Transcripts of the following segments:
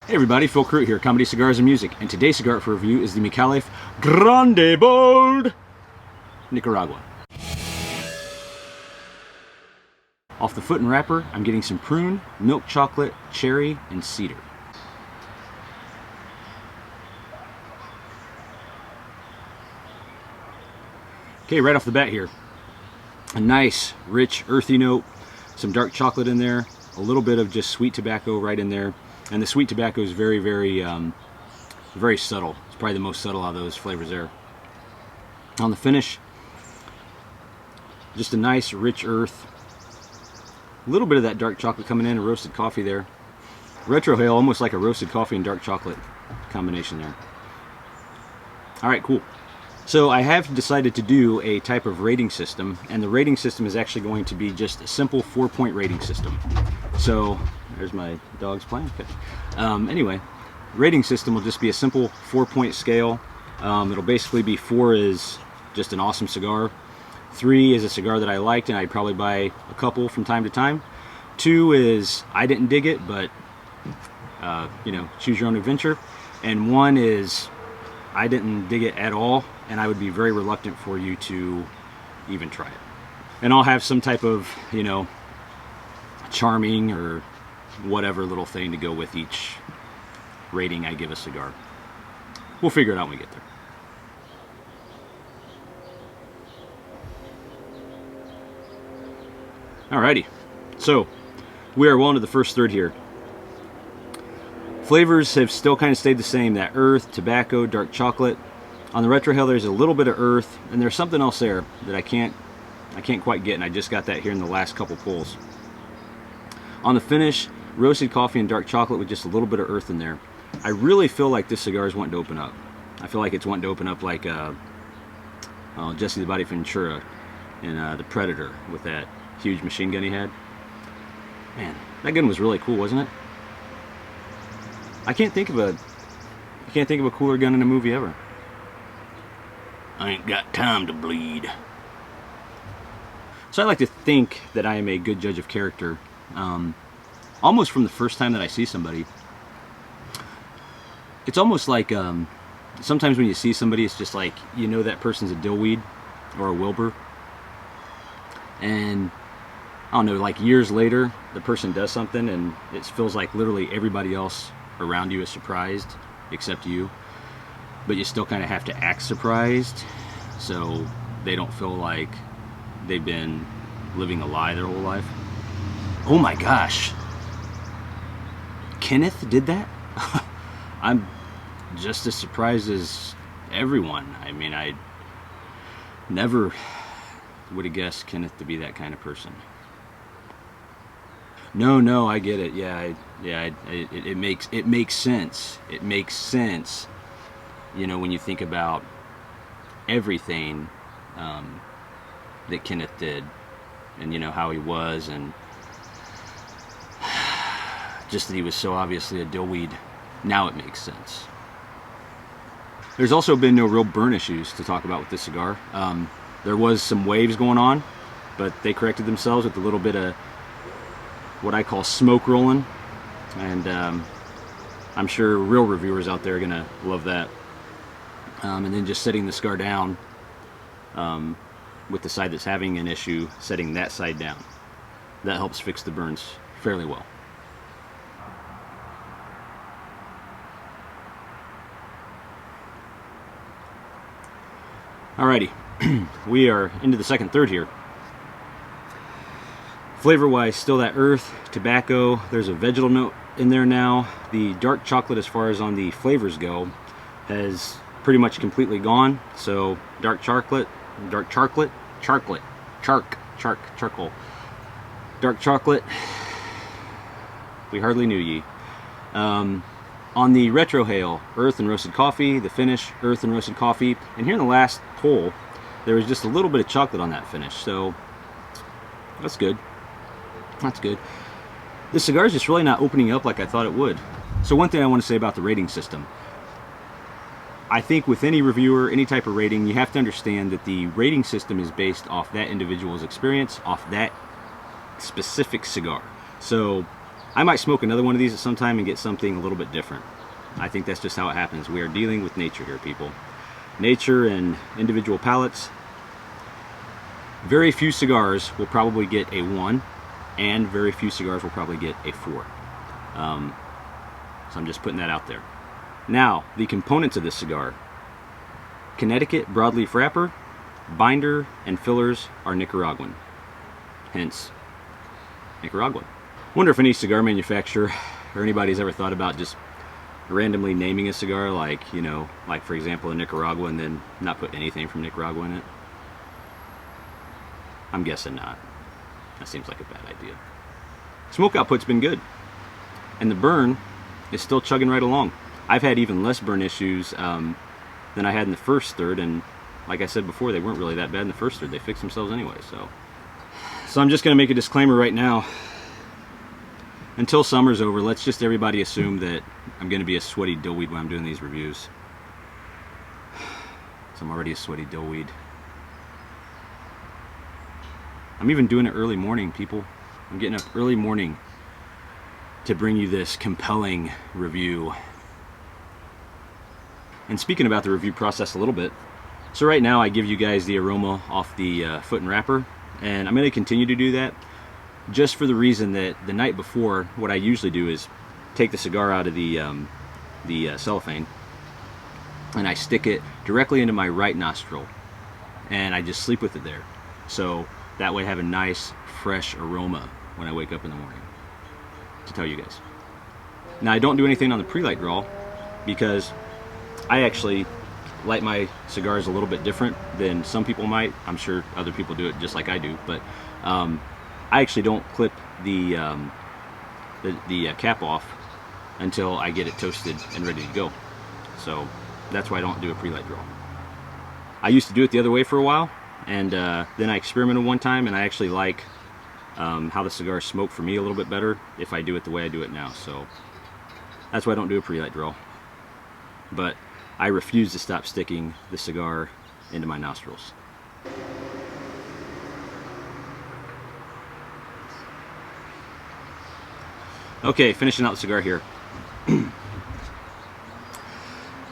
Hey everybody, Phil Crute here, Comedy Cigars and Music, and today's cigar for review is the Micallef Grande Bold, Nicaragua. Off the foot and wrapper, I'm getting some prune, milk chocolate, cherry, and cedar. Okay, right off the bat here, a nice, rich, earthy note, some dark chocolate in there, a little bit of just sweet tobacco right in there. And the sweet tobacco is very, very subtle. It's probably the most subtle out of those flavors there. On the finish, just a nice, rich earth. A little bit of that dark chocolate coming in, a roasted coffee there. Retrohale, almost like a roasted coffee and dark chocolate combination there. All right, cool. So I have decided to do a type of rating system, and the rating system is actually going to be just a simple 4-point rating system. So there's my dog's playing. Okay. Anyway, rating system will just be a simple 4-point scale. It'll basically be 4 is just an awesome cigar, 3 is a cigar that I liked and I'd probably buy a couple from time to time, 2 is I didn't dig it, but you know, choose your own adventure, and 1 is I didn't dig it at all and I would be very reluctant for you to even try it. And I'll have some type of, you know, charming or whatever little thing to go with each rating I give a cigar. We'll figure it out when we get there. Alrighty, so we are well into the first third here. Flavors have still kind of stayed the same, that earth, tobacco, dark chocolate. On the retrohale there's a little bit of earth, and there's something else there that I can't quite get, and I just got that here in the last couple pulls. On the finish, roasted coffee and dark chocolate with just a little bit of earth in there. I really feel like this cigar is wanting to open up. I feel like it's wanting to open up like Jesse the Body Ventura in The Predator with that huge machine gun he had. Man, that gun was really cool, wasn't it? I can't think of a cooler gun in a movie ever. I ain't got time to bleed. So I like to think that I am a good judge of character. Almost from the first time that I see somebody. It's almost like sometimes when you see somebody, it's just like, you know, that person's a dillweed or a Wilbur, and I don't know, like years later the person does something and it feels like literally everybody else around you is surprised except you, but you still kind of have to act surprised so they don't feel like they've been living a lie their whole life. Oh my gosh, Kenneth did that? I'm just as surprised as everyone. I mean, I never would have guessed Kenneth to be that kind of person. No, I get it. It makes sense. It makes sense, you know, when you think about everything that Kenneth did, and you know how he was, and just that he was so obviously a dillweed. Now it makes sense. There's also been no real burn issues to talk about with this cigar. There was some waves going on, but they corrected themselves with a little bit of what I call smoke rolling, and I'm sure real reviewers out there are gonna love that. And then just setting the cigar down with the side that's having an issue, setting that side down, that helps fix the burns fairly well. Alrighty, we are into the second third here. Flavor-wise, still that earth, tobacco, there's a vegetal note in there now. The dark chocolate, as far as on the flavors go, has pretty much completely gone. So charcoal. Dark chocolate, we hardly knew ye. On the retrohale, earth and roasted coffee. The finish, earth and roasted coffee. And here in the last pull, there was just a little bit of chocolate on that finish. So that's good. That's good. This cigar is just really not opening up like I thought it would. So one thing I want to say about the rating system. I think with any reviewer, any type of rating, you have to understand that the rating system is based off that individual's experience, off that specific cigar. So I might smoke another one of these at some time and get something a little bit different. I think that's just how it happens. We are dealing with nature here, people. Nature and individual palates. Very few cigars will probably get a 1, and very few cigars will probably get a 4. So I'm just putting that out there. Now, the components of this cigar. Connecticut broadleaf wrapper, binder, and fillers are Nicaraguan. Hence, Nicaragua. Wonder if any cigar manufacturer or anybody's ever thought about just randomly naming a cigar, like, you know, like for example a Nicaragua, and then not put anything from Nicaragua in it. I'm guessing not. That seems like a bad idea. Smoke output's been good, and the burn is still chugging right along. I've had even less burn issues than I had in the first third, and like I said before, they weren't really that bad in the first third. They fixed themselves anyway. So I'm just going to make a disclaimer right now. Until summer's over, let's just everybody assume that I'm going to be a sweaty dillweed when I'm doing these reviews. So I'm already a sweaty dillweed. I'm even doing it early morning, people. I'm getting up early morning to bring you this compelling review. And speaking about the review process a little bit, so right now I give you guys the aroma off the foot and wrapper, and I'm going to continue to do that just for the reason that the night before, what I usually do is take the cigar out of the cellophane, and I stick it directly into my right nostril, and I just sleep with it there. So that way I have a nice fresh aroma when I wake up in the morning, to tell you guys. Now I don't do anything on the pre-light draw because I actually light my cigars a little bit different than some people might. I'm sure other people do it just like I do, but I actually don't clip the cap off until I get it toasted and ready to go. So that's why I don't do a pre-light draw. I used to do it the other way for a while, and then I experimented one time, and I actually like how the cigars smoke for me a little bit better if I do it the way I do it now. So that's why I don't do a pre-light draw. But I refuse to stop sticking the cigar into my nostrils. Okay, finishing out the cigar here.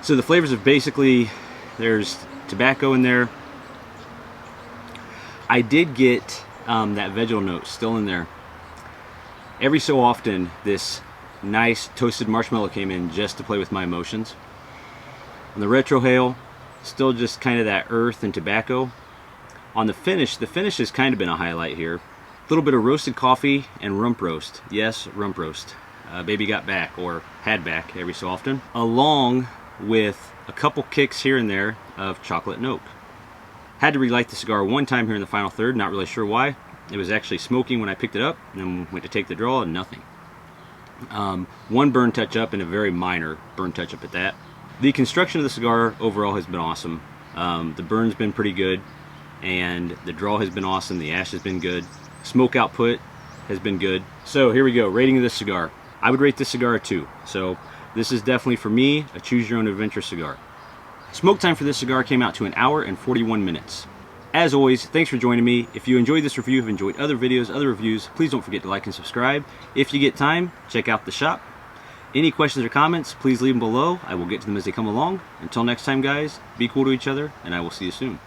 So the flavors of basically, there's tobacco in there. I did get that vegetal note still in there. Every so often, this nice toasted marshmallow came in just to play with my emotions. On the retrohale, still just kind of that earth and tobacco. On the finish has kind of been a highlight here. A little bit of roasted coffee and rump roast. Yes, rump roast. Baby got back, or had back every so often. Along with a couple kicks here and there of chocolate and oak. Had to relight the cigar one time here in the final third, not really sure why. It was actually smoking when I picked it up, and then went to take the draw and nothing. One burn touch up, and a very minor burn touch up at that. The construction of the cigar overall has been awesome. The burn's been pretty good, and the draw has been awesome. The ash has been good. Smoke output has been good. So here we go, rating of this cigar. I would rate this cigar a 2. So this is definitely, for me, a choose your own adventure cigar. Smoke time for this cigar came out to 1 hour and 41 minutes. As always, thanks for joining me. If you enjoyed this review, have enjoyed other videos, other reviews, please don't forget to like and subscribe. If you get time, check out the shop. Any questions or comments, please leave them below. I will get to them as they come along. Until next time, guys, be cool to each other, and I will see you soon.